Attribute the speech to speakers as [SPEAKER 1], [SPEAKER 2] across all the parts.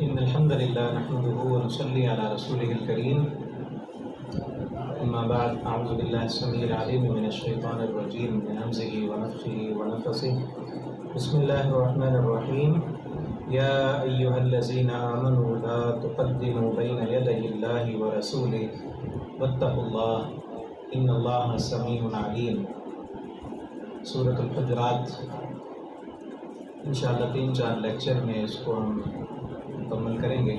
[SPEAKER 1] إن الحمد لله نحمده ونصلي على رسوله الكريم. أما بعد، أعوذ بالله السميع العليم من الشيطان الرجيم من همزه ونفخه ونفثه. بسم الله الرحمن الرحيم. يا أيها الذين آمنوا لا تقدموا بين يدي الله ورسوله واتقوا الله إن الله سميع عليم. سورۃ الحجرات انشاءاللہ 3-4 لیکچر میں اس کو ہم مکمل کریں گے.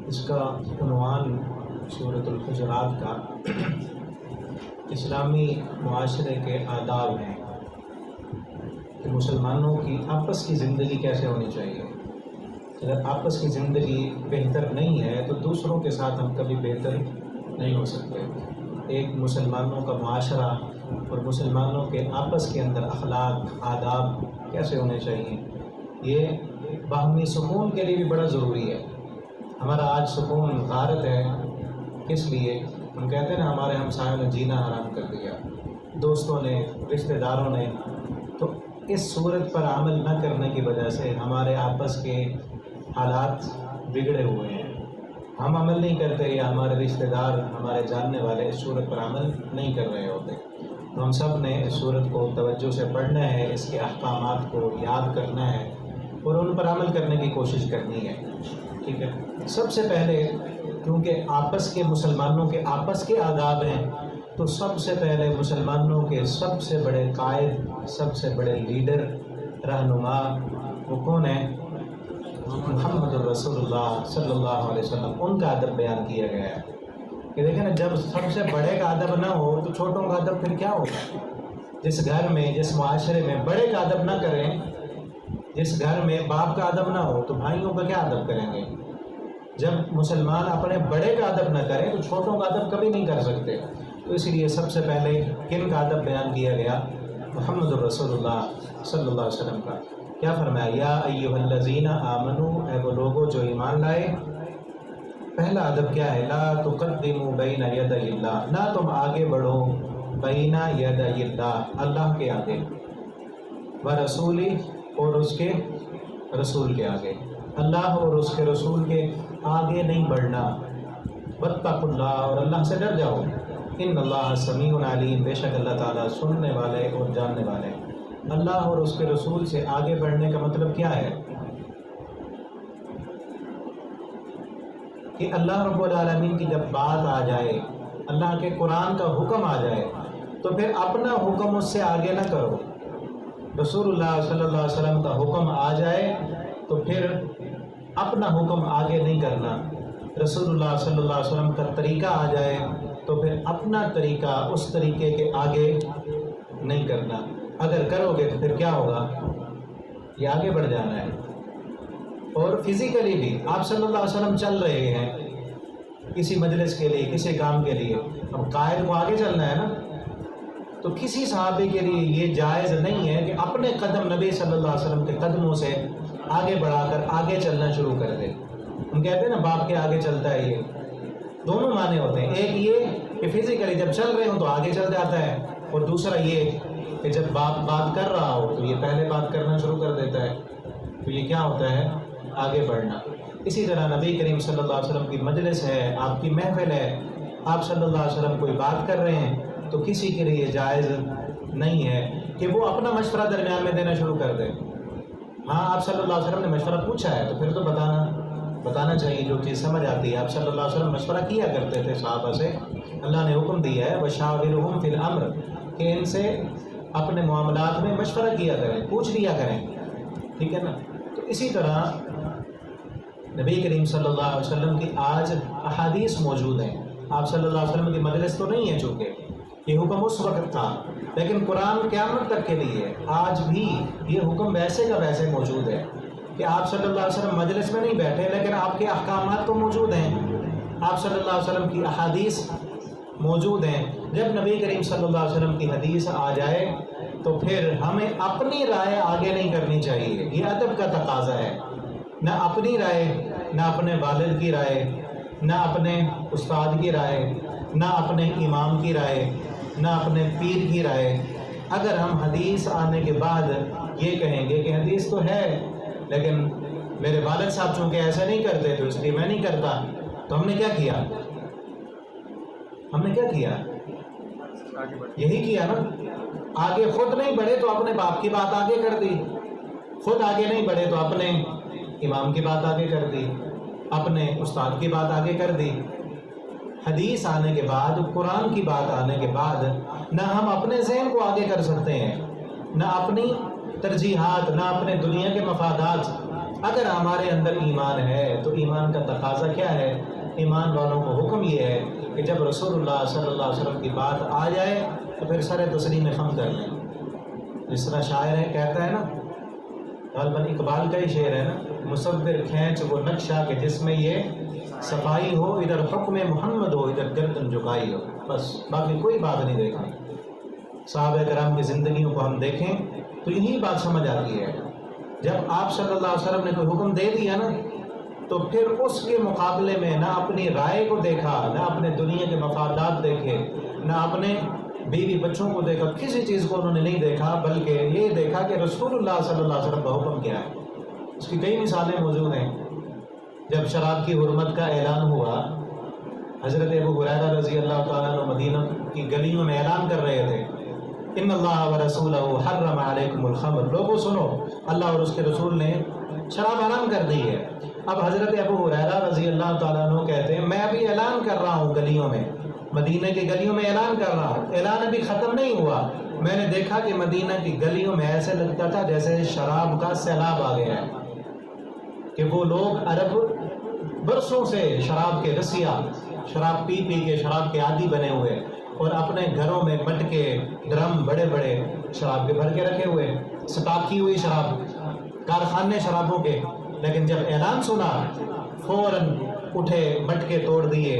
[SPEAKER 1] اس کا عنوان سورۃ الحجرات کا اسلامی معاشرے کے آداب ہیں کہ مسلمانوں کی آپس کی زندگی کیسے ہونی چاہیے. اگر آپس کی زندگی بہتر نہیں ہے تو دوسروں کے ساتھ ہم کبھی بہتر نہیں ہو سکتے. ایک مسلمانوں کا معاشرہ اور مسلمانوں کے آپس کے اندر اخلاق آداب کیسے ہونے چاہیے، یہ باہمی سکون کے لیے بھی بڑا ضروری ہے. ہمارا آج سکون غارت ہے، اس لیے ہم کہتے ہیں نا ہمارے ہمسایوں نے جینا حرام کر دیا، دوستوں نے، رشتہ داروں نے. تو اس صورت پر عمل نہ کرنے کی وجہ سے ہمارے آپس کے حالات بگڑے ہوئے ہیں. ہم عمل نہیں کرتے یا ہمارے رشتہ دار، ہمارے جاننے والے اس صورت پر عمل نہیں کر رہے ہوتے. تو ہم سب نے اس صورت کو توجہ سے پڑھنا ہے، اس کے احکامات کو یاد کرنا ہے اور ان پر عمل کرنے کی کوشش کرنی ہے. ٹھیک ہے. سب سے پہلے کیونکہ آپس کے مسلمانوں کے آپس کے آداب ہیں، تو سب سے پہلے مسلمانوں کے سب سے بڑے قائد، سب سے بڑے لیڈر، رہنما وہ کون ہیں؟ محمد رسول اللہ صلی اللہ علیہ وسلم. ان کا ادب بیان کیا گیا ہے کہ دیکھیں نا، جب سب سے بڑے کا ادب نہ ہو تو چھوٹوں کا ادب پھر کیا ہوگا. جس گھر میں، جس معاشرے میں بڑے کا ادب نہ کریں، جس گھر میں باپ کا ادب نہ ہو تو بھائیوں کا کیا ادب کریں گے. جب مسلمان اپنے بڑے کا ادب نہ کریں تو چھوٹوں کا ادب کبھی نہیں کر سکتے. تو اس لیے سب سے پہلے کن کا ادب بیان کیا گیا؟ محمد رسول اللہ صلی اللہ علیہ وسلم کا. کیا فرمایا؟ یا ایھا الذین آمنو، اے وہ لوگو جو ایمان لائے. پہلا ادب کیا ہے؟ لا تقدموا بین یدی اللہ، نہ تم آگے بڑھو بین یدی اللہ، اللہ کے آگے، ورسولہ، اور اس کے رسول کے آگے. اللہ اور اس کے رسول کے آگے نہیں بڑھنا. واتقوا اللہ، اور اللہ سے ڈر جاؤ. ان اللہ سمیع علیم، بے شک اللہ تعالیٰ سننے والے اور جاننے والے. اللہ اور اس کے رسول سے آگے بڑھنے کا مطلب کیا ہے؟ کہ اللہ رب العالمین کی جب بات آ جائے، اللہ کے قرآن کا حکم آ جائے تو پھر اپنا حکم اس سے آگے نہ کرو. رسول اللہ صلی اللہ علیہ وسلم کا حکم آ جائے تو پھر اپنا حکم آگے نہیں کرنا. رسول اللہ صلی اللہ علیہ وسلم کا طریقہ آ جائے تو پھر اپنا طریقہ اس طریقے کے آگے نہیں کرنا. اگر کرو گے تو پھر کیا ہوگا؟ یہ آگے بڑھ جانا ہے. اور فزیکلی بھی آپ صلی اللہ علیہ وسلم چل رہے ہیں کسی مجلس کے لیے، کسی کام کے لیے، اب قائد کو آگے چلنا ہے نا. تو کسی صحابی کے لیے یہ جائز نہیں ہے کہ اپنے قدم نبی صلی اللہ علیہ وسلم کے قدموں سے آگے بڑھا کر آگے چلنا شروع کر دے. ہم کہتے ہیں نا باپ کے آگے چلتا ہے. یہ دونوں معنی ہوتے ہیں. ایک یہ کہ فزیکلی جب چل رہے ہوں تو آگے چل جاتا ہے، اور دوسرا یہ کہ جب باپ بات کر رہا ہو تو یہ پہلے بات کرنا شروع کر دیتا ہے. تو یہ کیا ہوتا ہے؟ آگے بڑھنا. اسی طرح نبی کریم صلی اللہ علیہ وسلم کی مجلس ہے، آپ کی محفل ہے، آپ صلی اللہ علیہ وسلم کوئی بات کر رہے ہیں تو کسی کے لیے جائز نہیں ہے کہ وہ اپنا مشورہ درمیان میں دینا شروع کر دے. ہاں، آپ صلی اللہ علیہ وسلم نے مشورہ پوچھا ہے تو پھر تو بتانا چاہیے جو چیز سمجھ آتی ہے. آپ صلی اللہ علیہ وسلم مشورہ کیا کرتے تھے صحابہ سے. اللہ نے حکم دیا ہے وشاورہم فی الامر، کہ ان سے اپنے معاملات میں مشورہ کیا کریں، پوچھ لیا کریں. ٹھیک ہے نا. تو اسی طرح نبی کریم صلی اللہ علیہ وسلم کی آج احادیث موجود ہیں. آپ صلی اللہ علیہ وسلم کی مجلس تو نہیں ہے چونکہ یہ حکم اس وقت تھا، لیکن قرآن قیامت تک کے لیے آج بھی یہ حکم ویسے کا ویسے موجود ہے کہ آپ صلی اللہ علیہ وسلم مجلس میں نہیں بیٹھے لیکن آپ کے احکامات تو موجود ہیں. آپ صلی اللہ علیہ وسلم کی احادیث موجود ہیں. جب نبی کریم صلی اللہ علیہ وسلم کی حدیث آ جائے تو پھر ہمیں اپنی رائے آگے نہیں کرنی چاہیے. یہ ادب کا تقاضا ہے. نہ اپنی رائے، نہ اپنے والد کی رائے، نہ اپنے استاد کی رائے، نہ اپنے امام کی رائے، نہ اپنے پیر کی رائے. اگر ہم حدیث آنے کے بعد یہ کہیں گے کہ حدیث تو ہے لیکن میرے والد صاحب چونکہ ایسا نہیں کرتے تو اس لیے میں نہیں کرتا. تو ہم نے کیا کیا؟ ہم نے کیا کیا؟ یہی کیا نا. آگے خود نہیں بڑھے تو اپنے باپ کی بات آگے کر دی, خود آگے نہیں بڑھے تو اپنے امام کی بات آگے کر دی, اپنے استاد کی بات آگے کر دی. حدیث آنے کے بعد, قرآن کی بات آنے کے بعد نہ ہم اپنے ذہن کو آگے کر سکتے ہیں, نہ اپنی ترجیحات, نہ اپنے دنیا کے مفادات. اگر ہمارے اندر ایمان ہے تو ایمان کا تقاضا کیا ہے؟ ایمان والوں کو حکم یہ ہے کہ جب رسول اللہ صلی اللہ علیہ وسلم کی بات آ جائے تو پھر سر تسلیم خم کر لیں. جس طرح شاعر ہے کہتا ہے نا, غالباً اقبال کا ہی شعر ہے نا, مصور کھینچ وہ نقشہ کہ جس میں یہ صفائی ہو, ادھر حکم محمد ہو ادھر گردن جھکائی ہو. بس باقی کوئی بات نہیں دیکھیں. صحابہ کرام کی زندگیوں کو ہم دیکھیں تو یہی بات سمجھ آتی ہے. جب آپ صلی اللہ علیہ وسلم نے کوئی حکم دے دیا نا تو پھر اس کے مقابلے میں نہ اپنی رائے کو دیکھا, نہ اپنے دنیا کے مفادات دیکھے, نہ اپنے بیوی بچوں کو دیکھا, کسی چیز کو انہوں نے نہیں دیکھا, بلکہ یہ دیکھا کہ رسول اللہ صلی اللہ علیہ وسلم کا حکم کیا ہے. اس کی کئی مثالیں موجود ہیں. جب شراب کی حرمت کا اعلان ہوا, حضرت ابو ہریرہ رضی اللہ تعالیٰ عنہ مدینہ کی گلیوں میں اعلان کر رہے تھے, ان اللہ و رسولہ حرم علیکم الخمر, لوگوں سنو, اللہ اور اس کے رسول نے شراب حرام کر دی ہے. اب حضرت ابو ہریرہ رضی اللہ تعالیٰ عنہ کہتے ہیں میں ابھی اعلان کر رہا ہوں گلیوں میں, مدینہ کی گلیوں میں اعلان کر رہا ہوں, اعلان ابھی ختم نہیں ہوا. میں نے دیکھا کہ مدینہ کی گلیوں میں ایسے لگتا تھا جیسے شراب کا سیلاب آ گیا ہے, کہ وہ لوگ عرب برسوں سے شراب کے رسیا, شراب پی پی کے شراب کے عادی بنے ہوئے, اور اپنے گھروں میں مٹکے, ڈرم بڑے بڑے شراب کے بھر کے رکھے ہوئے, سٹاک کی ہوئی شراب, کارخانے شرابوں کے. لیکن جب اعلان سنا فوراً اٹھے, مٹکے توڑ دیے,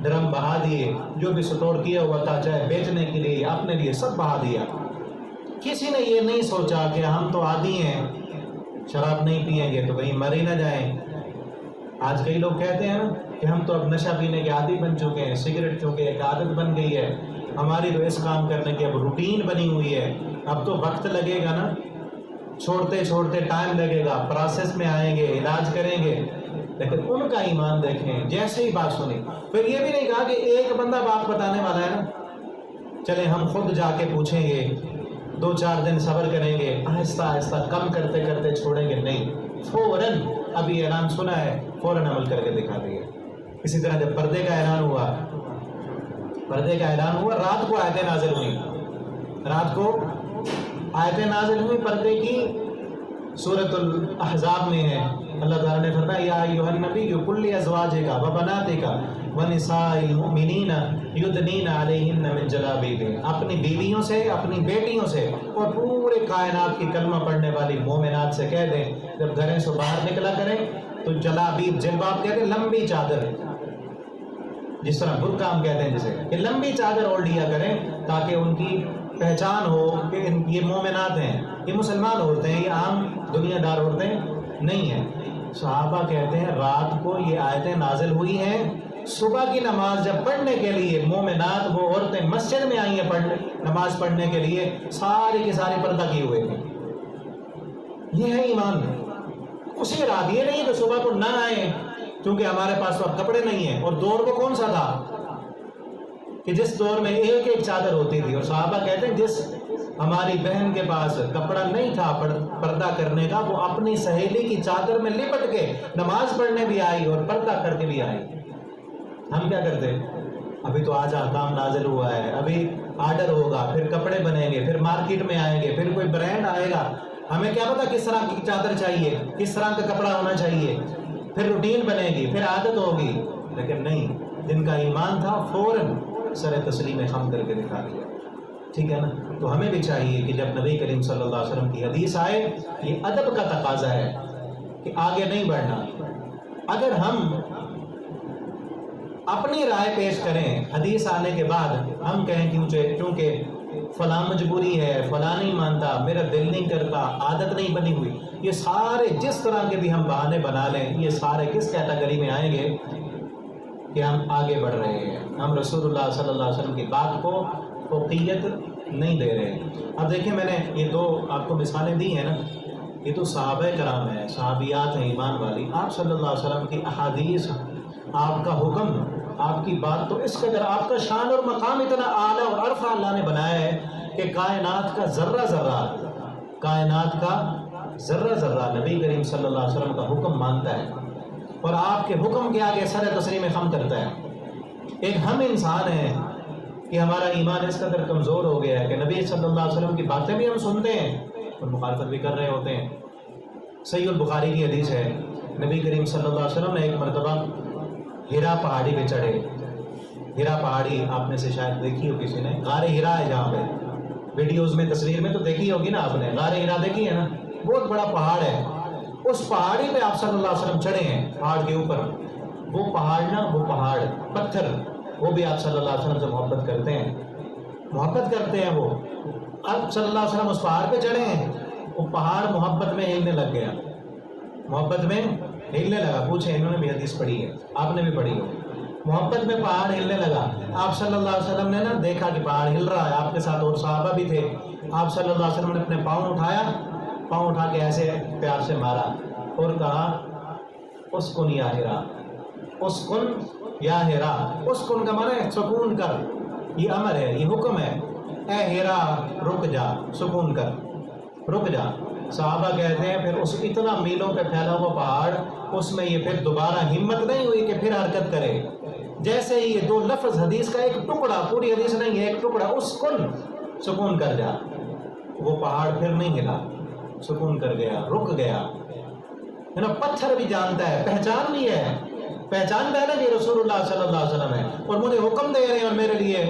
[SPEAKER 1] ڈرم بہا دیے, جو بھی سٹور کیا ہوا تھا چاہے بیچنے کے لیے اپنے لیے سب بہا دیا. کسی نے یہ نہیں سوچا کہ ہم تو عادی ہیں, شراب نہیں پئیں گے تو کہیں مر ہی نہ جائیں. آج کئی لوگ کہتے ہیں نا کہ ہم تو اب نشہ پینے کے عادی بن چکے ہیں, سگریٹ چونکہ ایک عادت بن گئی ہے ہماری, تو اس کام کرنے کی اب روٹین بنی ہوئی ہے, اب تو وقت لگے گا نا, چھوڑتے چھوڑتے ٹائم لگے گا, پروسیس میں آئیں گے, علاج کریں گے. لیکن ان کا ایمان دیکھیں, جیسے ہی بات سنی پھر یہ بھی نہیں کہا کہ ایک بندہ بات بتانے والا ہے نا, چلے ہم خود جا کے پوچھیں گے, 2-4 دن صبر کریں گے, آہستہ آہستہ کم کرتے کرتے چھوڑیں گے. نہیں, فوراً ابھی اعلان سنا ہے فوراً عمل کر کے دکھا دیا. اسی طرح جب پردے کا اعلان ہوا, رات کو آیتیں نازل ہوئی, رات کو آیتیں نازل ہوئی پردے کی. سورۃ الاحزاب میں ہے, اللہ تعالیٰ نے فرمایا یا ایھا النبی قل لازواجک و بناتک و نساء المؤمنین یدنین علیہن من جلابیبہن, اپنی بیویوں سے, اپنی بیٹیوں سے اور پورے کائنات کی کلمہ پڑھنے والی مومنات سے کہہ دیں جب گھریں سے باہر نکلا کریں تو جلابیب, جلباب کہتے ہیں لمبی چادر, جس طرح برقع ہم کہتے ہیں جسے, کہ لمبی چادر اوڑھ لیا کریں تاکہ ان کی پہچان ہو کہ یہ مومنات ہیں, یہ مسلمان عورتیں ہیں, یہ عام دنیا دار عورتیں نہیں ہیں. صحابہ کہتے ہیں رات کو یہ آیتیں نازل ہوئی ہیں, صبح کی نماز جب پڑھنے کے لیے مومنات وہ عورتیں مسجد میں آئی ہیں نماز پڑھنے کے لیے, ساری کی ساری پردہ کیے ہوئے تھے. یہ ہے ایمان. اسی رات, یہ نہیں کہ صبح کو نہ آئیں کیونکہ ہمارے پاس تو اب کپڑے نہیں ہیں. اور دور وہ کون سا تھا کہ جس دور میں ایک ایک چادر ہوتی تھی, اور صحابہ کہتے ہیں جس ہماری بہن کے پاس کپڑا نہیں تھا پردہ کرنے کا, وہ اپنی سہیلی کی چادر میں لپٹ کے نماز پڑھنے بھی آئی اور پردہ کر کے بھی آئی. ہم کیا کرتے, ابھی تو آج احکام نازل ہوا ہے, ابھی آرڈر ہوگا, پھر کپڑے بنیں گے, پھر مارکیٹ میں آئیں گے, پھر کوئی برانڈ آئے گا, ہمیں کیا پتا کس طرح کی چادر چاہیے, کس طرح کا کپڑا ہونا چاہیے, پھر روٹین بنے گی, پھر عادت ہوگی. لیکن نہیں, جن کا ایمان تھا فوراً سر تسلیم خم کر کے دکھا دیا. ٹھیک ہے نا. تو ہمیں بھی چاہیے کہ جب نبی کریم صلی اللہ علیہ وسلم کی حدیث آئے, یہ ادب کا تقاضا ہے کہ آگے نہیں بڑھنا. اگر ہم اپنی رائے پیش کریں حدیث آنے کے بعد, ہم کہیں کیونکہ فلاں مجبوری ہے, فلاں نہیں مانتا, میرا دل نہیں کرتا, عادت نہیں بنی ہوئی, یہ سارے جس طرح کے بھی ہم بہانے بنا لیں, یہ سارے کس کیٹیگری میں آئیں گے کہ ہم آگے بڑھ رہے ہیں, ہم رسول اللہ صلی اللہ علیہ وسلم کی بات کو فوقیت نہیں دے رہے. اب دیکھیں میں نے یہ 2 آپ کو مثالیں دی ہیں نا, یہ تو صحابہ کرام ہیں، صحابیات ہیں ایمان والی. آپ صلی اللہ علیہ وسلم کی احادیث، آپ کا حکم، آپ کی بات، تو اس قدر آپ کا شان اور مقام اتنا اعلیٰ اور عرفہ اللہ نے بنایا ہے کہ کائنات کا ذرہ ذرہ، کائنات کا ذرہ ذرہ نبی کریم صلی اللہ علیہ وسلم کا حکم مانتا ہے اور آپ کے حکم کے آگے سر تسلیم خم کرتا ہے. ایک ہم انسان ہیں کہ ہمارا ایمان اس قدر کمزور ہو گیا ہے کہ نبی صلی اللہ علیہ وسلم کی باتیں بھی ہم سنتے ہیں اور مخالفت بھی کر رہے ہوتے ہیں. صحیح البخاری کی حدیث ہے، نبی کریم صلی اللہ علیہ وسلم نے ایک مرتبہ ہیرا پہاڑی پہ چڑھے. ہیرا پہاڑی آپ میں سے شاید دیکھی ہو کسی نے، غار ہیرا ہے جہاں پہ، ویڈیوز میں تصویر میں تو دیکھی ہوگی نا آپ نے، غار ہیرا دیکھی ہے نا، بہت بڑا پہاڑ ہے. اس پہاڑی پہ آپ صلی اللہ علیہ وسلم چڑھے ہیں، پہاڑ کے اوپر. وہ پہاڑ نا، وہ پہاڑ پتھر، وہ بھی آپ صلی اللہ علیہ وسلم سے محبت کرتے ہیں، محبت کرتے ہیں. وہ اب صلی اللہ علیہ وسلم اس پہاڑ پہ چڑھے ہیں، وہ پہاڑ محبت میں ہلنے لگ گیا، محبت میں ہلنے لگا. پوچھیں، انہوں نے بھی حدیث پڑھی ہے، آپ نے بھی پڑھی ہو. محبت میں پہاڑ ہلنے لگا. آپ صلی اللہ علیہ وسلم نے نا دیکھا کہ پہاڑ ہل رہا ہے، آپ کے ساتھ اور صحابہ بھی تھے. آپ صلی اللہ علیہ وسلم نے اپنے پاؤں اٹھایا، پاؤں اٹھا کے ایسے پیار سے مارا اور کہا اسکن یا ہیرا، اسکن یا ہیرا. اسکن کا معنی ہے سکون کر، یہ امر ہے، یہ حکم ہے. اے ہیرا رک جا، سکون کر، رک جا. صحابہ کہتے ہیں پھر اس اتنا میلوں پہ پھیلا ہوا پہاڑ، اس میں یہ پھر دوبارہ ہمت نہیں ہوئی کہ پھر حرکت کرے. جیسے ہی یہ دو لفظ، حدیث کا ایک ٹکڑا، پوری حدیث نہیں ہے، ایک ٹکڑا، اسکن، سکون کر جا، وہ پہاڑ پھر نہیں ہلا، سکون کر گیا، رک گیا. ہے نا، پتھر بھی جانتا ہے، پہچان بھی ہے، پہچانتا ہے نا کہ رسول اللہ صلی اللہ علیہ وسلم ہے اور مجھے حکم دے رہے ہیں اور میرے لیے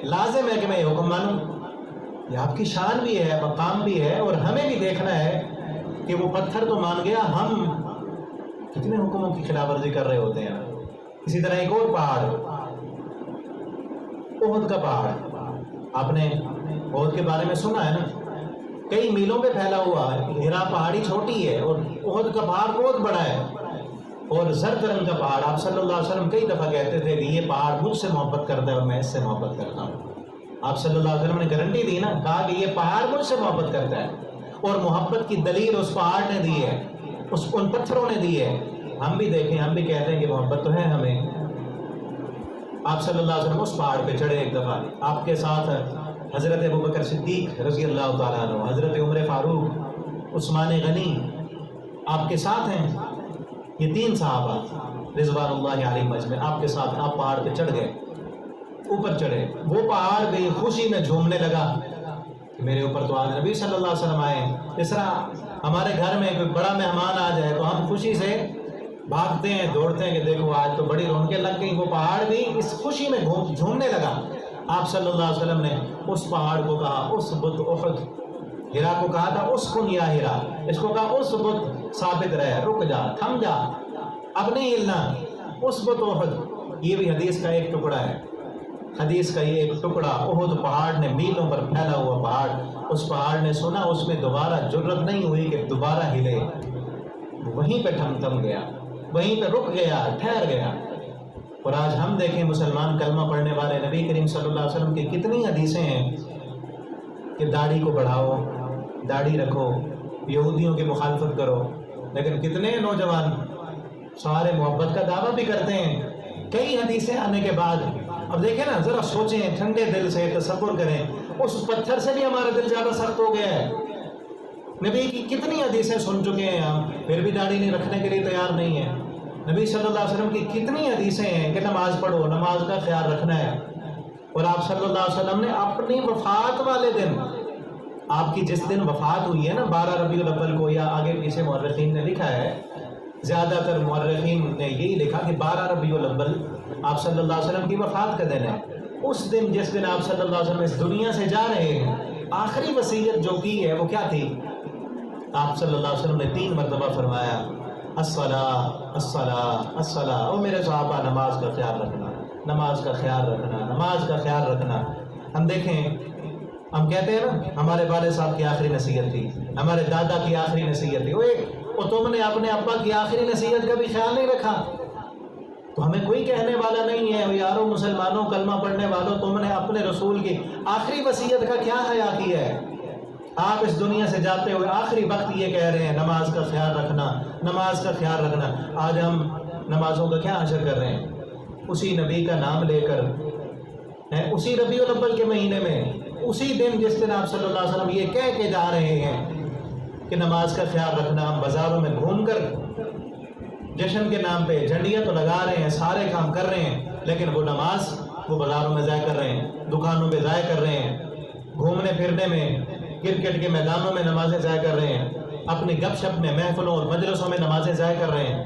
[SPEAKER 1] لازم ہے کہ میں یہ حکم مانوں. یہ آپ کی شان بھی ہے، مقام بھی ہے، اور ہمیں بھی دیکھنا ہے کہ وہ پتھر تو مان گیا، ہم کتنے حکموں کی خلاف ورزی کر رہے ہوتے ہیں. اسی طرح ایک اور پہاڑ، احد کا پہاڑ، آپ نے احد کے بارے میں سنا ہے نا، کئی میلوں پہ پھیلا ہوا ہے. ہیرا پہاڑی چھوٹی ہے اور احد کا پہاڑ بہت بڑا ہے اور زرد رنگ کا پہاڑ. آپ صلی اللہ علیہ وسلم کئی دفعہ کہتے تھے کہ یہ پہاڑ مجھ سے محبت کرتا ہے اور میں اس سے محبت کرتا ہوں. آپ صلی اللہ علیہ وسلم نے گارنٹی دی نا، کہا کہ یہ پہاڑ مجھ سے محبت کرتا ہے، اور محبت کی دلیل اس پہاڑ نے دی ہے، ان پتھروں نے دی ہے. ہم بھی دیکھیں، ہم بھی کہتے ہیں کہ محبت تو ہے ہمیں. آپ صلی اللہ علیہ وسلم اس پہاڑ پہ چڑھے ایک دفعہ، آپ کے ساتھ حضرت ابوبکر صدیق رضی اللہ تعالیٰ عنہ، حضرت عمر فاروق، عثمان غنی آپ کے ساتھ ہیں. یہ تین صحابہ رضوان اللہ علیہم اجمعین آپ کے ساتھ، آپ پہاڑ پہ چڑھ گئے، اوپر چڑھے. وہ پہاڑ بھی خوشی میں جھومنے لگا کہ میرے اوپر تو آج نبی صلی اللہ علیہ وسلم آئے. اس طرح ہمارے گھر میں کوئی بڑا مہمان آ جائے تو ہم خوشی سے بھاگتے ہیں، دوڑتے ہیں کہ دیکھو آج تو بڑی رونقیں لگ گئی. وہ پہاڑ بھی اس خوشی میں جھومنے لگا. آپ صلی اللہ علیہ وسلم نے اس پہاڑ کو کہا اسبت احد، ہیرا کو کہا تھا اسکن یا ہیرا، اس کو کہا اسبت، ثابت رہے، رک جا، تھم جا، اب نہیں ہلنا. اسبت احد، یہ بھی حدیث کا ایک ٹکڑا ہے، حدیث کا یہ ایک ٹکڑا. احد پہاڑ نے، میلوں پر پھیلا ہوا پہاڑ، اس پہاڑ نے سنا، اس میں دوبارہ جرت نہیں ہوئی کہ دوبارہ ہلے، وہیں پہ تھم گیا، وہیں پہ رک گیا، ٹھہر گیا. اور آج ہم دیکھیں مسلمان کلمہ پڑھنے والے، نبی کریم صلی اللہ علیہ وسلم کی کتنی حدیثیں ہیں کہ داڑھی کو بڑھاؤ، داڑھی رکھو، یہودیوں کی مخالفت کرو، لیکن کتنے نوجوان سارے محبت کا دعویٰ بھی کرتے ہیں. کئی حدیثیں آنے کے بعد اب دیکھیں نا، ذرا سوچیں، ٹھنڈے دل سے تصور کریں، اس پتھر سے بھی ہمارا دل زیادہ سخت ہو گیا ہے. نبی کی کتنی حدیثیں سن چکے ہیں ہم، پھر بھی داڑھی نہیں رکھنے کے لیے تیار نہیں ہے. نبی صلی اللہ علیہ وسلم کی کتنی حدیثیں ہیں کہ نماز پڑھو، نماز کا خیال رکھنا ہے. اور آپ صلی اللہ علیہ وسلم نے اپنی وفات والے دن، آپ کی جس دن وفات ہوئی ہے نا 12 ربیع الاول کو، یا آگے پیچھے مورخین نے لکھا ہے، زیادہ تر مورخین نے یہی لکھا کہ 12 ربیع الاول آپ صلی اللہ علیہ وسلم کی وفات کا دن ہے. اس دن، جس دن آپ صلی اللہ علیہ وسلم اس دنیا سے جا رہے ہیں، آخری وصیت جو کی ہے وہ کیا تھی؟ آپ صلی اللہ علیہ وسلم نے 3 مرتبہ فرمایا الصلاۃ الصلاۃ الصلاۃ. او میرے صحابہ، نماز کا خیال رکھنا، نماز کا خیال رکھنا، نماز کا خیال رکھنا. ہم دیکھیں، ہم کہتے ہیں نا ہمارے والد صاحب کی آخری نصیحت تھی، ہمارے دادا کی آخری نصیحت تھی، وہ تم نے اپنے ابا کی آخری نصیحت کا بھی خیال نہیں رکھا. تو ہمیں کوئی کہنے والا نہیں ہے یارو مسلمانوں، کلمہ پڑھنے والوں، تم نے اپنے رسول کی آخری وصیت کا کیا حیا کیا ہے؟ آپ اس دنیا سے جاتے ہوئے آخری وقت یہ کہہ رہے ہیں نماز کا خیال رکھنا، نماز کا خیال رکھنا۔ آج ہم نمازوں کا کیا اشر کر رہے ہیں؟ اسی نبی کا نام لے کر، اسی ربیع الاول کے مہینے میں، اسی دن جس دن آپ صلی اللہ علیہ وسلم یہ کہہ کے جا رہے ہیں کہ نماز کا خیال رکھنا، ہم بازاروں میں گھوم کر جشن کے نام پہ جھنڈیاں تو لگا رہے ہیں، سارے کام کر رہے ہیں، لیکن وہ نماز وہ بازاروں میں ضائع کر رہے ہیں، دکانوں میں ضائع کر رہے ہیں، گھومنے پھرنے میں، کرکٹ کے میدانوں میں نمازیں ضائع کر رہے ہیں، اپنی گپ شپ میں، محفلوں اور مجلسوں میں نمازیں ضائع کر رہے ہیں۔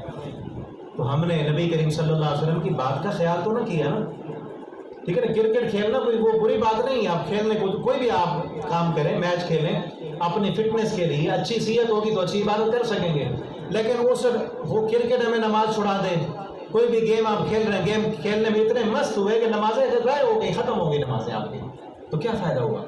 [SPEAKER 1] تو ہم نے نبی کریم صلی اللہ علیہ وسلم کی بات کا خیال تو نہ کیا نا، ٹھیک ہے نا؟ کرکٹ کھیلنا کوئی وہ بری بات نہیں ہے، آپ کھیلنے کو کوئی بھی آپ کام کریں، میچ کھیلیں، اپنی فٹنس کے لیے اچھی صحت ہوگی تو اچھی عبادت کر سکیں گے، لیکن وہ کرکٹ ہمیں نماز چھڑا دے، کوئی بھی گیم آپ کھیل رہے ہیں، گیم کھیلنے میں اتنے مست ہوئے کہ نمازیں ضائع ہو گئی، ختم ہو گئی نمازیں آپ کی، تو کیا فائدہ ہوا؟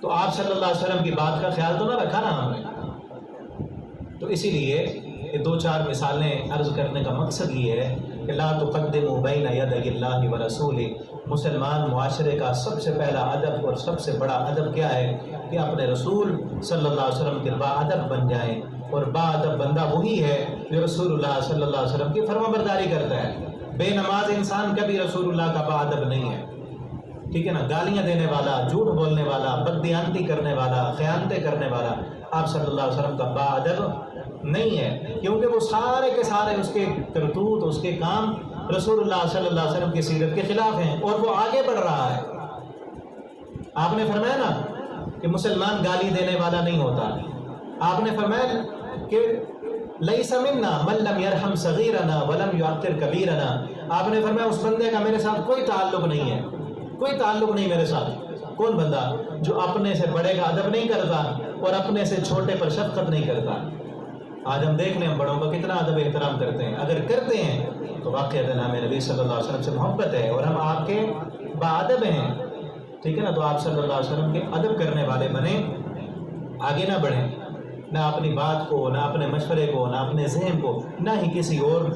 [SPEAKER 1] تو آپ صلی اللہ علیہ وسلم کی بات کا خیال تو نہ رکھا نا ہم نے۔ تو اسی لیے یہ دو چار مثالیں عرض کرنے کا مقصد یہ ہے کہ لا تقدموا بین یدی اللہ ورسولہ، مسلمان معاشرے کا سب سے پہلا ادب اور سب سے بڑا ادب کیا ہے کہ اپنے رسول صلی اللہ علیہ وسلم کے باادب بن جائیں، اور باادب بندہ وہی ہے جو رسول اللہ صلی اللہ علیہ وسلم کی فرما برداری کرتا ہے۔ بے نماز انسان کبھی رسول اللہ کا باادب نہیں ہے، ٹھیک ہے نا؟ گالیاں دینے والا، جھوٹ بولنے والا، بددیانتی کرنے والا، خیانتیں کرنے والا آپ صلی اللہ علیہ وسلم کا باادب نہیں ہے، کیونکہ وہ سارے کے سارے اس کے کرتوت، اس کے کام رسول اللہ صلی اللہ علیہ وسلم کی سیرت کے خلاف ہیں، اور وہ آگے بڑھ رہا ہے۔ آپ نے فرمایا نا کہ مسلمان گالی دینے والا نہیں ہوتا، آپ نے فرمایا کہ لیس منا من لم یرحم صغیرنا ولم یعقر کبیرنا، آپ نے فرمایا اس بندے کا میرے ساتھ کوئی تعلق نہیں ہے، کوئی تعلق نہیں میرے ساتھ۔ کون بندہ؟ جو اپنے سے بڑے کا ادب نہیں کرتا اور اپنے سے چھوٹے پر شفقت نہیں کرتا۔ آج ہم دیکھ لیں ہم بڑوں کا کتنا ادب احترام کرتے ہیں، اگر کرتے ہیں تو واقعتاً ہمیں نبی صلی اللہ علیہ وسلم سے محبت ہے اور ہم آپ کے باادب ہیں، ٹھیک ہے نا؟ تو آپ صلی اللہ علیہ وسلم کے ادب کرنے والے بنیں، آگے نہ بڑھیں، نہ اپنی بات کو، نہ اپنے مشورے کو، نہ اپنے ذہن کو، نہ ہی کسی اور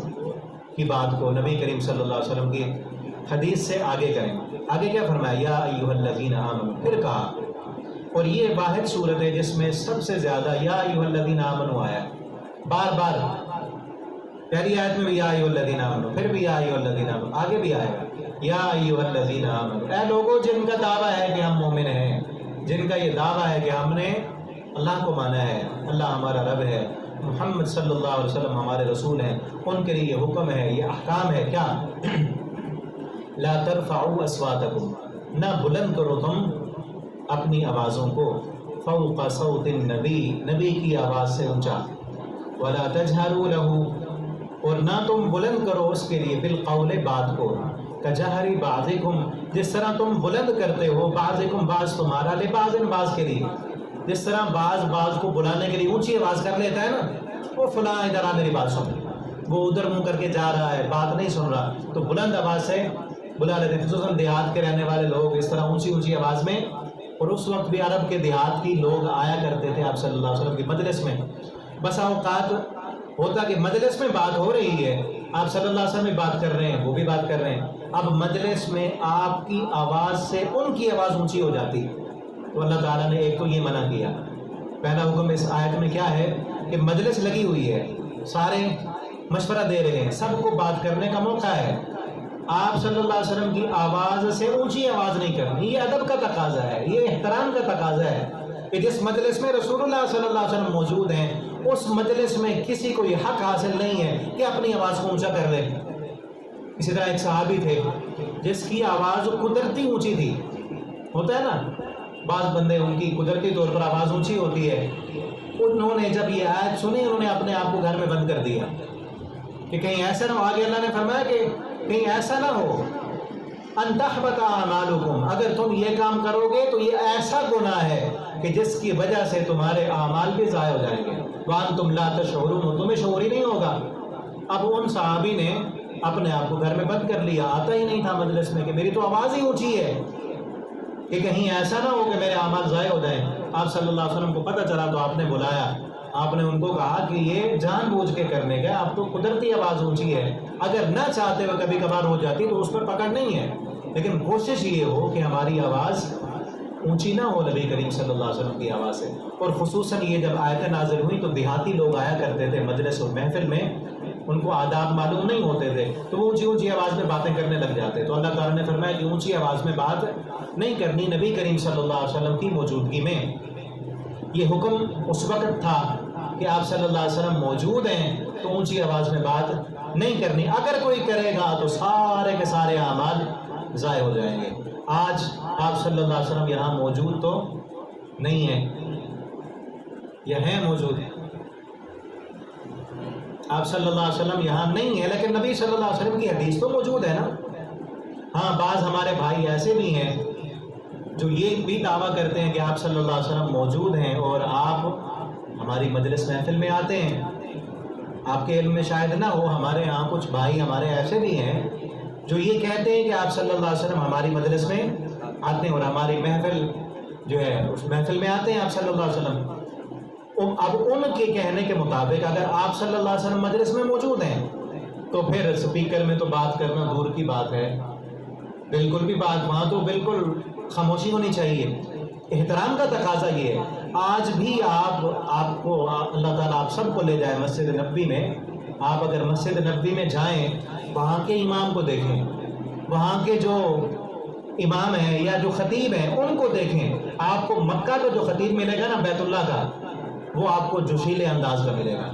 [SPEAKER 1] کی بات کو نبی کریم صلی اللہ علیہ وسلم کی حدیث سے آگے کریں۔ آگے کیا فرمایا؟ یا ایھا الذین آمنوا، پھر کہا، اور یہ واحد صورت ہے جس میں سب سے زیادہ یا ایھا الذین آمنوا آیا، بار بار پہلی آیت میں بھی یا ایھا الذین آمنوا، پھر بھی یا ایھا الذین آمنوا، آگے بھی آئے گا یا ایھا الذین آمنوا، اے لوگوں جن کا دعویٰ ہے کہ ہم مومن ہیں، جن کا یہ دعویٰ ہے کہ ہم نے اللہ کو مانا ہے، اللہ ہمارا رب ہے، محمد صلی اللہ علیہ وسلم ہمارے رسول ہیں، ان کے لیے یہ حکم ہے، یہ احکام ہے، کیا؟ لا ترفعوا اصواتکم، نہ بلند کرو تم اپنی آوازوں کو، فوق صوت النبی، نبی کی آواز سے اونچا، ولا تجہروا لہ، اور نہ تم بلند کرو اس کے لیے، بالقول، بات کو، کجہر بعضکم، جس طرح تم بلند کرتے ہو، بعضکم، بعض تمہارا، لبعض، بعض کے لیے، جس طرح بعض کو بلانے کے لیے اونچی آواز کر لیتا ہے نا، وہ فلاں ادھر آ میری بات سن، وہ ادھر منہ کر کے جا رہا ہے، بات نہیں سن رہا، تو بلند آواز سے بلا لیتے ہیں، خصوصاً دیہات کے رہنے والے لوگ اس طرح اونچی آواز میں۔ اور اس وقت بھی عرب کے دیہات کی لوگ آیا کرتے تھے آپ صلی اللہ علیہ وسلم کی مجلس میں، بسا اوقات ہوتا کہ مجلس میں بات ہو رہی ہے، آپ صلی اللہ علیہ وسلم بھی بات کر رہے ہیں، وہ بھی بات کر رہے ہیں، اب مجلس میں آپ کی آواز سے ان کی آواز اونچی ہو جاتی، تو اللہ تعالیٰ نے ایک تو یہ منع کیا۔ پہلا حکم اس آیت میں کیا ہے کہ مجلس لگی ہوئی ہے، سارے مشورہ دے رہے ہیں، سب کو بات کرنے کا موقع ہے، آپ صلی اللہ علیہ وسلم کی آواز سے اونچی آواز نہیں کرنی، یہ ادب کا تقاضا ہے، یہ احترام کا تقاضا ہے کہ جس مجلس میں رسول اللہ صلی اللہ علیہ وسلم موجود ہیں، اس مجلس میں کسی کو یہ حق حاصل نہیں ہے کہ اپنی آواز کو اونچا کر لے۔ اسی طرح ایک صحابی تھے جس کی آواز قدرتی اونچی تھی، ہوتا ہے نا بعض بندے ان کی قدرتی طور پر آواز اونچی ہوتی ہے، انہوں نے جب یہ آیت سنی انہوں نے اپنے آپ کو گھر میں بند کر دیا کہ کہیں ایسا نہ ہو، آگے اللہ نے فرمایا کہ کہیں ایسا نہ ہو، ان تحبط اعمالکم، اگر تم یہ کام کرو گے تو یہ ایسا گناہ ہے کہ جس کی وجہ سے تمہارے اعمال بھی ضائع ہو جائیں گے، وانتم لا تشعرون، تمہیں شعور ہی نہیں ہوگا۔ اب ان صحابی نے اپنے آپ کو گھر میں بند کر لیا، آتا ہی نہیں تھا مجلس میں کہ میری تو آواز ہی اونچی ہے کہ کہیں ایسا نہ ہو کہ میرے اعمال ضائع ہو جائیں۔ آپ صلی اللہ علیہ وسلم کو پتہ چلا تو آپ نے بلایا، آپ نے ان کو کہا کہ یہ جان بوجھ کے کرنے کا، آپ تو قدرتی آواز اونچی ہے، اگر نہ چاہتے ہوئے کبھی کبھار ہو جاتی تو اس پر پکڑ نہیں ہے، لیکن کوشش یہ ہو کہ ہماری آواز اونچی نہ ہو نبی کریم صلی اللہ علیہ وسلم کی آواز سے. اور خصوصاً یہ جب آیتیں نازل ہوئی تو دیہاتی لوگ آیا کرتے تھے مجلس اور محفل میں، ان کو آداب معلوم نہیں ہوتے تھے تو وہ اونچی اونچی آواز میں باتیں کرنے لگ جاتے. تو اللہ تعالیٰ نے فرمایا کہ اونچی آواز میں بات نہیں کرنی نبی کریم صلی اللہ علیہ وسلم کی موجودگی میں. یہ حکم اس وقت تھا کہ آپ صلی اللہ علیہ وسلم موجود ہیں تو اونچی آواز میں بات نہیں کرنی. اگر کوئی کرے گا تو سارے کے سارے اعمال ضائع ہو جائیں گے. آج آپ صلی اللہ علیہ وسلم یہاں موجود تو نہیں ہیں، یہ ہیں موجود، آپ صلی اللہ علیہ وسلم یہاں نہیں ہیں، لیکن نبی صلی اللہ علیہ وسلم کی حدیث تو موجود ہے نا. ہاں بعض ہمارے بھائی ایسے بھی ہیں جو یہ بھی دعویٰ کرتے ہیں کہ آپ صلی اللہ علیہ وسلم موجود ہیں اور آپ ہماری مجلس محفل میں آتے ہیں. آپ کے علم میں شاید نہ ہو، ہمارے ہاں کچھ بھائی ہمارے ایسے بھی ہیں جو یہ کہتے ہیں کہ آپ صلی اللہ علیہ وسلم ہماری مجلس میں آتے ہیں اور ہماری محفل جو ہے اس محفل میں آتے ہیں آپ صلی اللہ علیہ وسلم. اب ان کے کہنے کے مطابق اگر آپ صلی اللہ علیہ وسلم مجلس میں موجود ہیں تو پھر سپیکر میں تو بات کرنا دور کی بات ہے، بالکل بھی بات وہاں تو بالکل خاموشی ہونی چاہیے. احترام کا تقاضا یہ ہے. آج بھی آپ کو اللہ تعالیٰ آپ سب کو لے جائے مسجد نبوی میں، آپ اگر مسجد نبوی میں جائیں وہاں کے امام کو دیکھیں، وہاں کے جو امام ہیں یا جو خطیب ہیں ان کو دیکھیں. آپ کو مکہ کا جو خطیب ملے گا نا بیت اللہ کا، وہ آپ کو جوشیلے انداز کا ملے گا،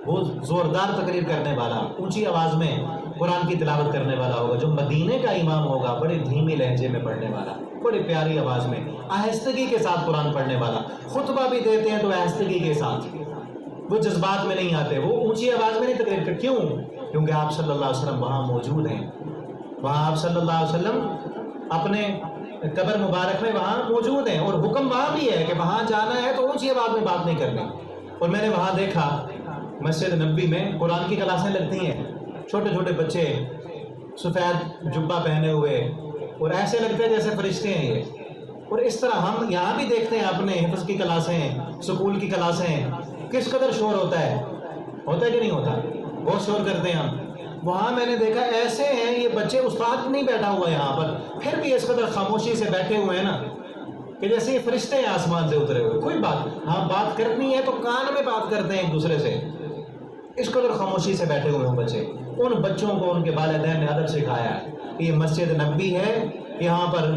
[SPEAKER 1] وہ زوردار تقریر کرنے والا، اونچی آواز میں قرآن کی تلاوت کرنے والا ہوگا. جو مدینے کا امام ہوگا بڑے دھیمی لہجے میں پڑھنے والا، بڑی پیاری آواز میں آہستگی کے ساتھ قرآن پڑھنے والا. خطبہ بھی دیتے ہیں تو آہستگی کے ساتھ، وہ جذبات میں نہیں آتے، وہ اونچی آواز میں نہیں تقریر کرتے. کیوں؟ کیونکہ آپ صلی اللہ علیہ وسلم وہاں موجود ہیں. وہاں آپ صلی اللہ علیہ وسلم اپنے قبر مبارک میں وہاں موجود ہیں اور حکم وہاں بھی ہے کہ وہاں جانا ہے تو اونچی آواز میں بات نہیں کرنی. اور میں نے وہاں دیکھا مسجد نبوی میں قرآن کی کلاسیں لگتی ہیں، چھوٹے چھوٹے بچے سفید جبہ پہنے ہوئے اور ایسے لگتے ہیں جیسے فرشتے ہیں یہ. اور اس طرح ہم یہاں بھی دیکھتے ہیں اپنے حفظ کی کلاسیں، سکول کی کلاسیں، کس قدر شور ہوتا ہے کہ نہیں ہوتا؟ بہت شور کرتے ہیں ہم. وہاں میں نے دیکھا ایسے ہیں یہ بچے، استاد نہیں بیٹھا ہوا ہے یہاں پر، پھر بھی اس قدر خاموشی سے بیٹھے ہوئے ہیں نا کہ جیسے یہ فرشتے ہیں آسمان سے اترے ہوئے. کوئی بات ہاں بات کرنی ہے تو کان میں بات کرتے ہیں ایک دوسرے سے، اس قدر خاموشی سے بیٹھے ہوئے ہیں بچے. ان بچوں کو ان کے والدین نے ادب سکھایا ہے کہ یہ مسجد نبوی ہے، یہاں پر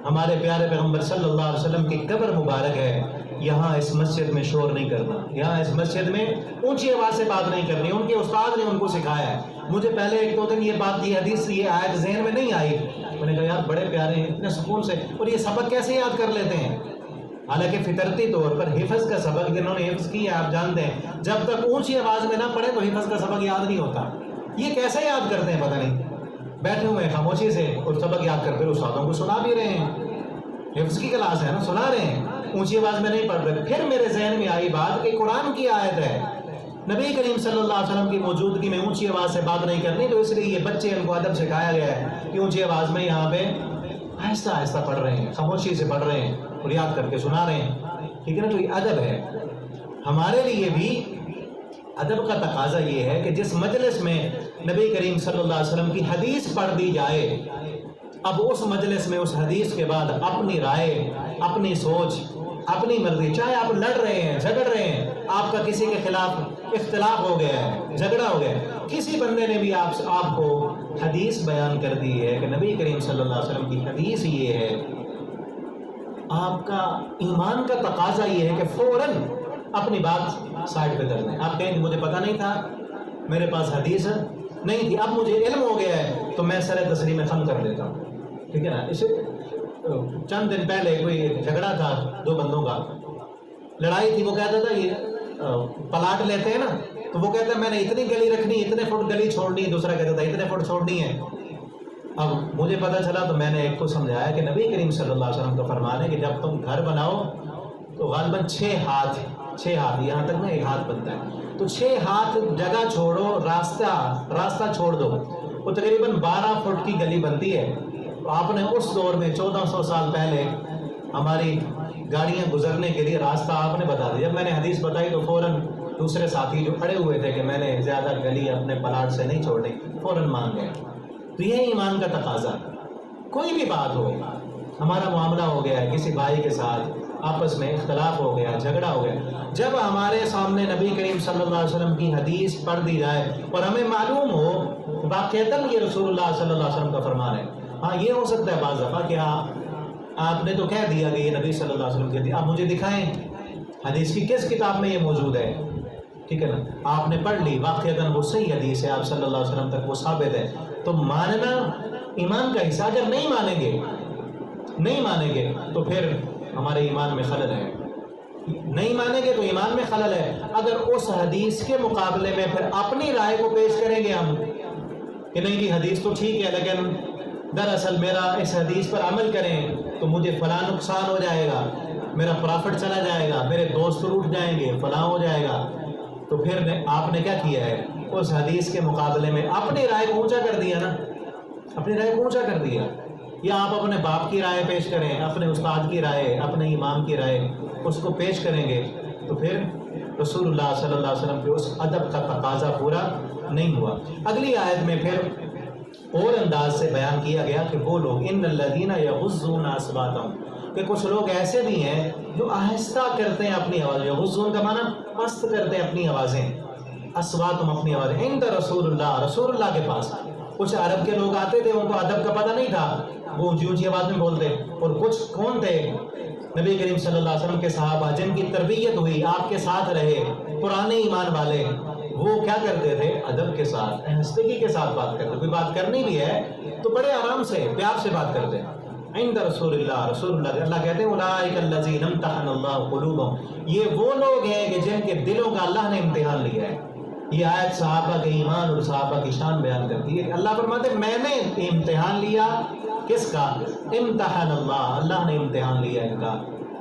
[SPEAKER 1] ہمارے پیارے پیغمبر صلی اللہ علیہ وسلم کی قبر مبارک ہے، یہاں اس مسجد میں شور نہیں کرنا، یہاں اس مسجد میں اونچی آواز سے بات نہیں کرنی. ان کے استاد نے ان کو سکھایا ہے. مجھے پہلے ایک دو دن یہ بات، یہ حدیث، یہ آیت ذہن میں نہیں آئی. میں نے کہا یار بڑے پیارے ہیں، اتنے سکون سے، اور یہ سبق کیسے یاد کر لیتے ہیں؟ حالانکہ فطرتی طور پر حفظ کا سبق جنہوں نے حفظ کیا آپ جانتے ہیں جب تک اونچی آواز میں نہ پڑھے تو حفظ کا سبق یاد نہیں ہوتا. یہ کیسے یاد کرتے ہیں پتہ نہیں، بیٹھے ہوئے ہیں خاموشی سے اور سبق یاد کر پھر استادوں کو سنا بھی رہے ہیں. حفظ کی کلاس ہے نا، سنا رہے ہیں، اونچی آواز میں نہیں پڑھ رہے. پھر میرے ذہن میں آئی بات کہ قرآن کی آیت ہے، نبی کریم صلی اللہ علیہ وسلم کی موجودگی میں اونچی آواز سے بات نہیں کرنی، تو اس لیے یہ بچے ان کو ادب سکھایا گیا ہے کہ اونچی آواز میں یہاں پہ آہستہ آہستہ پڑھ رہے ہیں، خاموشی سے پڑھ رہے ہیں اور یاد کر کے سنا رہے ہیں. ٹھیک ہے نا؟ تو یہ ادب ہے. ہمارے لیے بھی ادب کا تقاضا یہ ہے کہ جس مجلس میں نبی کریم صلی اللہ علیہ وسلم کی حدیث پڑھ دی جائے، اب اس مجلس میں اس حدیث کے بعد اپنی رائے، اپنی سوچ، اپنی مرضی، چاہے آپ لڑ رہے ہیں، جھگڑ رہے ہیں، آپ کا کسی کے خلاف اختلاف ہو گیا ہے، جھگڑا ہو گیا ہے، کسی بندے نے بھی آپ کو حدیث بیان کر دی ہے کہ نبی کریم صلی اللہ علیہ وسلم کی حدیث یہ ہے، آپ کا ایمان کا تقاضا یہ ہے کہ فوراً اپنی بات سائڈ پہ کر دیں. آپ کہیں کہ مجھے پتہ نہیں تھا، میرے پاس حدیث نہیں تھی، اب مجھے علم ہو گیا ہے تو میں سر تسلیم میں ختم کر دیتا ہوں. ٹھیک ہے نا؟ اسے چند دن پہلے کوئی جھگڑا تھا دو بندوں کا، لڑائی تھی. وہ کہتا تھا یہ پلاٹ لیتے ہیں نا، تو وہ کہتا ہے میں نے اتنی گلی رکھنی، اتنے فٹ گلی چھوڑنی، دوسرا کہتا تھا اتنے فٹ چھوڑنی ہے. اب مجھے پتہ چلا تو میں نے ایک کو سمجھایا کہ نبی کریم صلی اللہ علیہ وسلم کا فرمان ہے کہ جب تم گھر بناؤ تو غالباً 6 ہاتھ، یہاں تک نا 1 ہاتھ بنتا ہے، تو 6 ہاتھ جگہ چھوڑو، راستہ چھوڑ دو. وہ تقریباً 12 فٹ کی گلی بنتی ہے. تو آپ نے اس دور میں 1400 سال پہلے ہماری گاڑیاں گزرنے کے لیے راستہ آپ نے بتا دیا. جب میں نے حدیث بتائی تو فوراً دوسرے ساتھی جو کھڑے ہوئے تھے کہ میں نے زیادہ گلی اپنے پلاٹ سے نہیں چھوڑنی، فوراً مان گئے. تو یہ ایمان کا تقاضا، کوئی بھی بات ہو، ہمارا معاملہ ہو گیا ہے کسی بھائی کے ساتھ، آپس میں اختلاف ہو گیا، جھگڑا ہو گیا، جب ہمارے سامنے نبی کریم صلی اللہ علیہ وسلم کی حدیث پڑھ دی جائے اور ہمیں معلوم ہو واقعتاً یہ رسول اللہ صلی اللہ علیہ وسلم کا فرمان ہے، ہاں یہ ہو سکتا ہے بعض دفعہ کہ آپ نے تو کہہ دیا کہ یہ نبی صلی اللہ علیہ وسلم کی حدیث، آپ مجھے دکھائیں حدیث کی کس کتاب میں یہ موجود ہے، ٹھیک ہے نا، آپ نے پڑھ لی واقعتاً وہ صحیح حدیث ہے، آپ صلی اللہ علیہ وسلم تک وہ ثابت ہے، تو ماننا ایمان کا حصہ، اگر نہیں مانیں گے تو پھر ہمارے ایمان میں خلل ہے، نہیں مانیں گے تو ایمان میں خلل ہے۔ اگر اس حدیث کے مقابلے میں پھر اپنی رائے کو پیش کریں گے ہم کہ نہیں جی حدیث تو ٹھیک ہے لیکن دراصل میرا اس حدیث پر عمل کریں تو مجھے فلاں نقصان ہو جائے گا، میرا پرافٹ چلا جائے گا، میرے دوست روٹ جائیں گے، فلاں ہو جائے گا، تو پھر آپ نے کیا کیا ہے، اس حدیث کے مقابلے میں اپنی رائے کو اونچا کر دیا نا، اپنی رائے کو اونچا کر دیا۔ یا آپ اپنے باپ کی رائے پیش کریں، اپنے استاد کی رائے، اپنے امام کی رائے اس کو پیش کریں گے تو پھر رسول اللہ صلی اللہ علیہ وسلم کے اس ادب کا تقاضا پورا نہیں ہوا۔ اگلی آیت میں پھر اور انداز سے بیان کیا گیا کہ وہ لوگ ان الذین یغضون اصواتهم، کہ کچھ لوگ ایسے بھی ہیں جو آہستہ کرتے ہیں اپنی آواز، یغضون کا معنی پست کرتے ہیں اپنی آوازیں، اصواتهم اپنی آوازیں، عند رسول اللہ کے پاس کچھ عرب کے لوگ آتے تھے، ان کو ادب کا پتہ نہیں تھا، وہ اونچی اونچی آواز میں بولتے، اور کچھ کون تھے، نبی کریم صلی اللہ علیہ وسلم کے صحابہ جن کی تربیت ہوئی، آپ کے ساتھ رہے، پرانے ایمان والے، وہ کیا کرتے تھے، ادب کے ساتھ، آہستگی کے ساتھ بات کرتے، کوئی بات کرنی بھی ہے تو بڑے آرام سے پیار سے بات کرتے، عند رسول اللہ، اللہ کہتے ہیں اولئک الذین امتحن اللہ قلوبهم، یہ وہ لوگ ہیں کہ جن کے دلوں کا اللہ نے امتحان لیا ہے۔ یہ آیت صحابہ کے ایمان اور صحابہ کی شان بیان کرتی ہے۔ اللہ فرماتے ہیں میں نے امتحان لیا، کس کا، امتحان اللہ نے امتحان لیا ان کا۔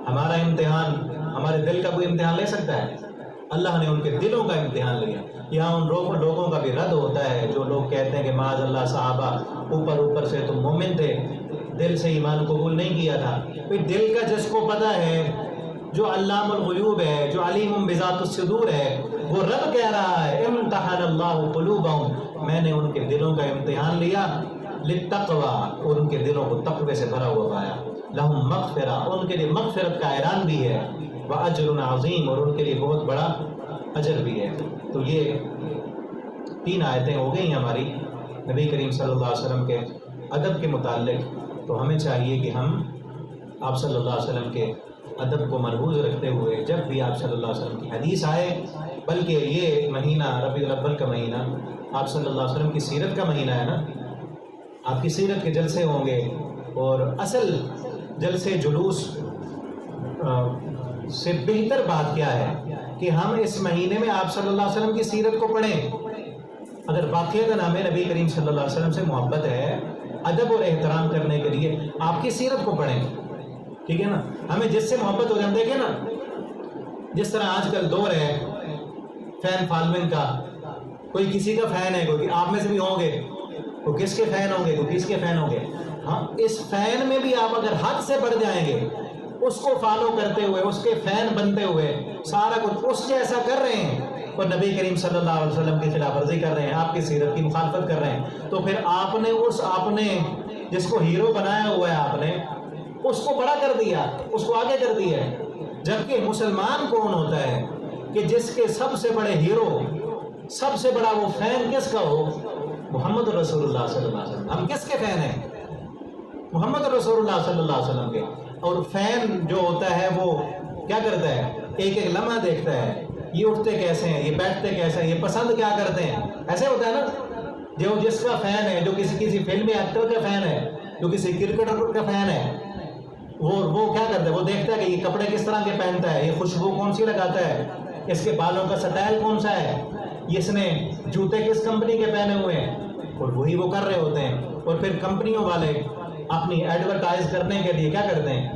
[SPEAKER 1] ہمارا امتحان، ہمارے دل کا کوئی امتحان لے سکتا ہے؟ اللہ نے ان کے دلوں کا امتحان لیا۔ یہاں ان لوگوں کا بھی رد ہوتا ہے جو لوگ کہتے ہیں کہ معاذ اللہ صحابہ اوپر سے تم مومن تھے، دل سے ایمان قبول نہیں کیا تھا۔ کوئی دل کا جس کو پتہ ہے، جو علام الغیوب ہے، جو علیم بذات الصدور ہے، وہ رب کہہ رہا ہے امتحان اللہ قلوبهم، میں نے ان کے دلوں کا امتحان لیا، للتقوی، اور ان کے دلوں کو تقوی سے بھرا ہوا پایا، لہم مغفرہ، ان کے لیے مغفرت کا اعلان بھی ہے، واجر عظیم، اور ان کے لیے بہت بڑا اجر بھی ہے۔ تو یہ 3 آیتیں ہو گئی ہماری نبی کریم صلی اللہ علیہ وسلم کے ادب کے متعلق۔ تو ہمیں چاہیے کہ ہم آپ صلی اللہ علیہ وسلم کے ادب کو مربوط رکھتے ہوئے جب بھی آپ صلی اللہ علیہ وسلم کی حدیث آئے، بلکہ یہ مہینہ ربیع الاول کا مہینہ آپ صلی اللہ علیہ وسلم کی سیرت کا مہینہ ہے نا، آپ کی سیرت کے جلسے ہوں گے، اور اصل جلسے جلوس سے بہتر بات کیا ہے کہ ہم اس مہینے میں آپ صلی اللہ علیہ وسلم کی سیرت کو پڑھیں۔ اگر واقعتاً ہمیں نبی کریم صلی اللہ علیہ وسلم سے محبت ہے، ادب اور احترام کرنے کے لیے آپ کی سیرت کو پڑھیں، ٹھیک ہے نا، ہمیں جس سے محبت ہو جائے، دیکھیں نا جس طرح آج کل دور ہے فین فالوئنگ کا، کوئی کسی کا فین ہے، کوئی آپ میں سے بھی ہوں گے، کوئی کس کے فین ہوں گے، کوئی کس کے فین ہوں گے، ہاں اس فین میں بھی آپ اگر حد سے بڑھ جائیں گے، اس کو فالو کرتے ہوئے، اس کے فین بنتے ہوئے، سارا کچھ اس جیسا کر رہے ہیں اور نبی کریم صلی اللہ علیہ وسلم کی خلاف ورزی کر رہے ہیں، آپ کی سیرت کی مخالفت کر رہے ہیں، تو پھر آپ نے جس کو ہیرو بنایا ہوا ہے، آپ نے اس کو بڑا کر دیا، اس کو آگے کر دیا ہے۔ جبکہ مسلمان کون ہوتا ہے کہ جس کے سب سے بڑے ہیرو، سب سے بڑا وہ فین کس کا ہو، محمد رسول اللہ صلی اللہ علیہ وسلم۔ ہم کس کے فین ہیں؟ محمد رسول اللہ صلی اللہ علیہ وسلم کے۔ اور فین جو ہوتا ہے وہ کیا کرتا ہے، ایک ایک لمحہ دیکھتا ہے، یہ اٹھتے کیسے ہیں، یہ بیٹھتے کیسے ہیں، یہ پسند کیا کرتے ہیں، ایسے ہوتا ہے نا۔ جو جس کا فین ہے، جو کسی فلمی ایکٹر کا فین ہے، جو کسی کرکٹر کا فین ہے، وہ کیا کرتا ہے، وہ دیکھتا ہے کہ یہ کپڑے کس طرح کے پہنتا ہے، یہ خوشبو کون سی لگاتا ہے، اس کے بالوں کا سٹائل کون سا ہے، اس نے جوتے کس کمپنی کے پہنے ہوئے ہیں، اور وہی وہ کر رہے ہوتے ہیں۔ اور پھر کمپنیوں والے اپنی ایڈورٹائز کرنے کے لیے کیا کرتے ہیں،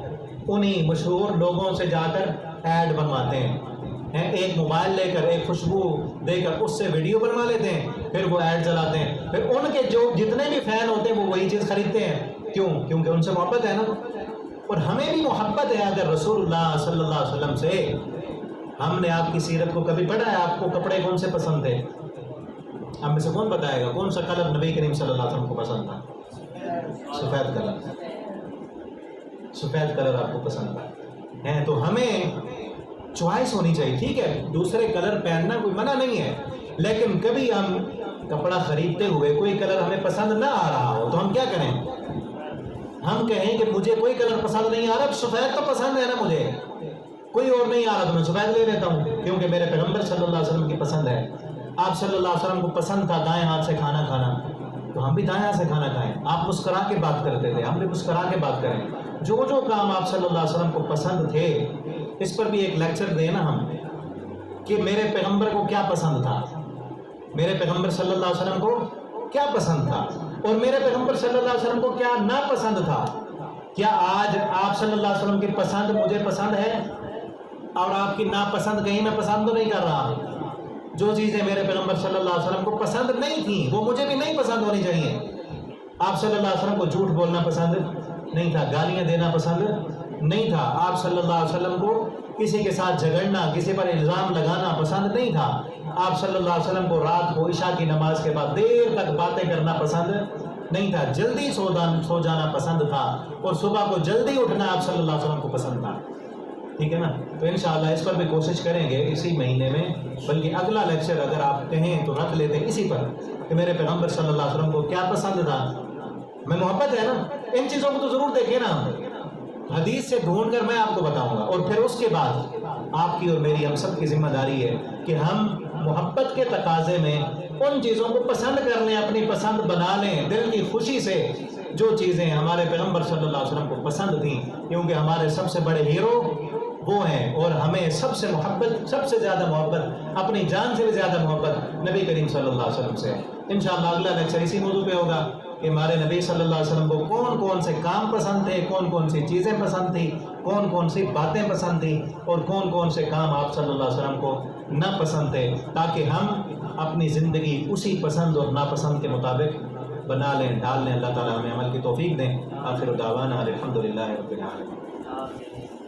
[SPEAKER 1] انہی مشہور لوگوں سے جا کر ایڈ بنواتے ہیں، ایک موبائل لے کر، ایک خوشبو دے کر اس سے ویڈیو بنوا لیتے ہیں، پھر وہ ایڈ چلاتے ہیں، پھر ان کے جو جتنے بھی فین ہوتے ہیں وہ وہی چیز خریدتے ہیں، کیوں؟ کیونکہ ان سے محبت ہے نا۔ اور ہمیں بھی محبت ہے اگر رسول اللہ صلی اللہ علیہ وسلم سے۔ ہم نے آپ کی سیرت کو کبھی پڑھا ہے، آپ کو کپڑے کون سے پسند تھے؟ ہم میں سے کون بتائے گا کون سا کلر نبی کریم صلی اللہ علیہ وسلم کو پسند تھا؟ سفید کلر۔ سفید کلر آپ کو پسند ہے تو ہمیں چوائس ہونی چاہیے. ٹھیک ہے دوسرے کلر پہننا کوئی منع نہیں ہے, لیکن کبھی ہم کپڑا خریدتے ہوئے کوئی کلر ہمیں پسند نہ آ رہا ہو تو ہم کیا کریں؟ ہم کہیں کہ مجھے کوئی کلر پسند نہیں آ رہا, سفید تو پسند ہے نا مجھے, کوئی اور نہیں آ رہا تو میں سفید لے لیتا ہوں کیونکہ میرے پیغمبر صلی اللہ علیہ وسلم کی پسند ہے. آپ صلی اللہ علیہ وسلم کو پسند تھا دائیں ہاتھ سے کھانا کھانا, تو ہم بھی دائیں ہاتھ سے کھانا کھائیں. آپ مسکرا کے بات کرتے تھے, ہم بھی مسکرا کے بات کریں. جو جو کام آپ صلی اللہ علیہ وسلم کو پسند تھے اس پر بھی ایک لیکچر دیں نا ہم, کہ میرے پیغمبر کو کیا پسند تھا, میرے پیغمبر صلی اللہ علیہ وسلم کو کیا پسند تھا, اور میرے پیغمبر صلی اللہ علیہ وسلم کو کیا ناپسند تھا. کیا آج آپ صلی اللہ علیہ وسلم کی پسند مجھے پسند ہے اور آپ کی ناپسند کہیں میں پسند تو نہیں کر رہا؟ جو چیزیں میرے پیغمبر صلی اللہ علیہ وسلم کو پسند نہیں تھیں وہ مجھے بھی نہیں پسند ہونی چاہیے. آپ صلی اللہ علیہ وسلم کو جھوٹ بولنا پسند نہیں تھا, گالیاں دینا پسند نہیں تھا. آپ صلی اللہ علیہ وسلم کو کسی کے ساتھ جھگڑنا, کسی پر الزام لگانا پسند نہیں تھا. آپ صلی اللہ علیہ وسلم کو رات کو عشاء کی نماز کے بعد دیر تک باتیں کرنا پسند نہیں تھا. جلدی سو جانا پسند تھا, اور صبح کو جلدی اٹھنا آپ صلی اللہ علیہ وسلم کو پسند تھا. ٹھیک ہے نا, تو انشاءاللہ اس پر بھی کوشش کریں گے اسی مہینے میں, بلکہ اگلا لیکچر اگر آپ کہیں تو رکھ لیتے ہیں اسی پر کہ میرے پیغمبر صلی اللہ علیہ وسلم کو کیا پسند تھا. میں محبت ہے نا, ان چیزوں کو تو ضرور دیکھیں نا, حدیث سے ڈھونڈ کر میں آپ کو بتاؤں گا, اور پھر اس کے بعد آپ کی اور میری ہم سب کی ذمہ داری ہے کہ ہم محبت کے تقاضے میں ان چیزوں کو پسند کر لیں, اپنی پسند بنا لیں دل کی خوشی سے. جو چیزیں ہمارے پیغمبر صلی اللہ علیہ وسلم کو پسند تھیں, کیونکہ ہمارے سب سے بڑے ہیرو وہ ہیں, اور ہمیں سب سے محبت, سب سے زیادہ محبت, اپنی جان سے بھی زیادہ محبت نبی کریم صلی اللہ علیہ وسلم سے. انشاءاللہ اگلا لیکچر اسی موضوع پہ ہوگا کہ ہمارے نبی صلی اللہ علیہ وسلم کو کون کون سے کام پسند تھے, کون کون سی چیزیں پسند تھیں, کون کون سی باتیں پسند تھیں, اور کون کون سے کام آپ صلی اللہ علیہ وسلم کو ناپسند تھے, تاکہ ہم اپنی زندگی اسی پسند اور ناپسند کے مطابق بنا لیں, ڈال لیں. اللہ تعالیٰ ہمیں عمل کی توفیق دیں. آخر دعوانا الحمدللہ رب العالمین.